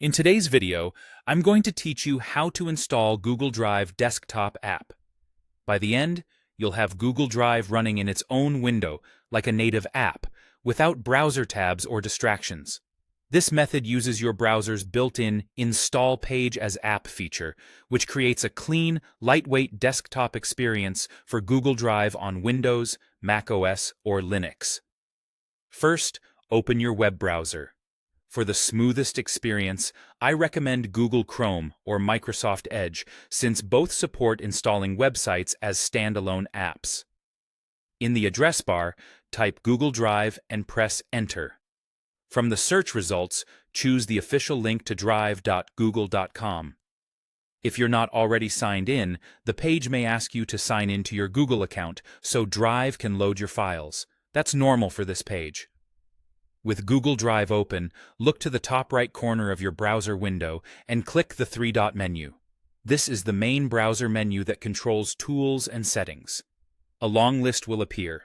In today's video, I'm going to teach you how to install Google Drive desktop app. By the end, you'll have Google Drive running in its own window, like a native app, without browser tabs or distractions. This method uses your browser's built-in Install Page as App feature, which creates a clean, lightweight desktop experience for Google Drive on Windows, macOS, or Linux. First, open your web browser. For the smoothest experience, I recommend Google Chrome or Microsoft Edge, since both support installing websites as standalone apps. In the address bar, type Google Drive and press Enter. From the search results, choose the official link to drive.google.com. If you're not already signed in, the page may ask you to sign in to your Google account so Drive can load your files. That's normal for this page. With Google Drive open, look to the top right corner of your browser window and click the three-dot menu. This is the main browser menu that controls tools and settings. A long list will appear.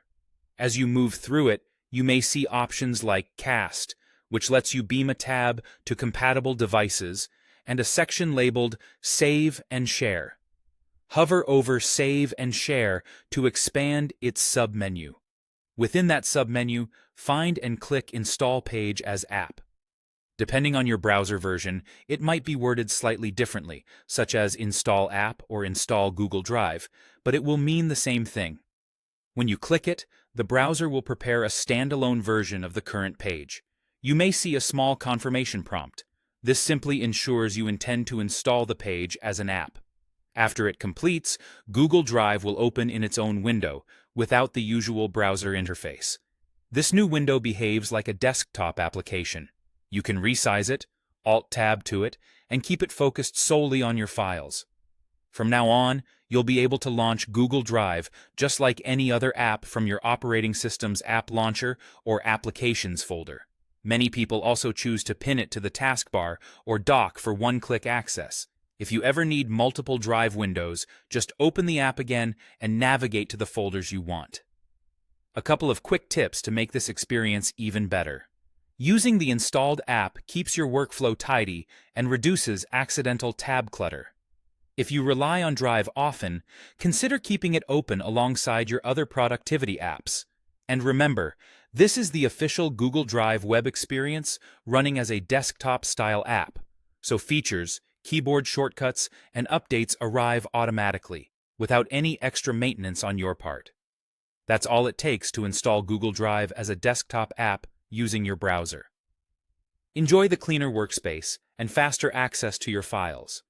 As you move through it, you may see options like Cast, which lets you beam a tab to compatible devices, and a section labeled Save and Share. Hover over Save and Share to expand its submenu. Within that submenu, find and click Install Page as App. Depending on your browser version, it might be worded slightly differently, such as Install App or Install Google Drive, but it will mean the same thing. When you click it, the browser will prepare a standalone version of the current page. You may see a small confirmation prompt. This simply ensures you intend to install the page as an app. After it completes, Google Drive will open in its own window, without the usual browser interface. This new window behaves like a desktop application. You can resize it, Alt-Tab to it, and keep it focused solely on your files. From now on, you'll be able to launch Google Drive just like any other app from your operating system's app launcher or applications folder. Many people also choose to pin it to the taskbar or dock for one-click access. If you ever need multiple Drive windows, just open the app again and navigate to the folders you want. A couple of quick tips to make this experience even better. Using the installed app keeps your workflow tidy and reduces accidental tab clutter. If you rely on Drive often, consider keeping it open alongside your other productivity apps. And remember, this is the official Google Drive web experience running as a desktop-style app, so features, keyboard shortcuts, and updates arrive automatically, without any extra maintenance on your part. That's all it takes to install Google Drive as a desktop app using your browser. Enjoy the cleaner workspace and faster access to your files.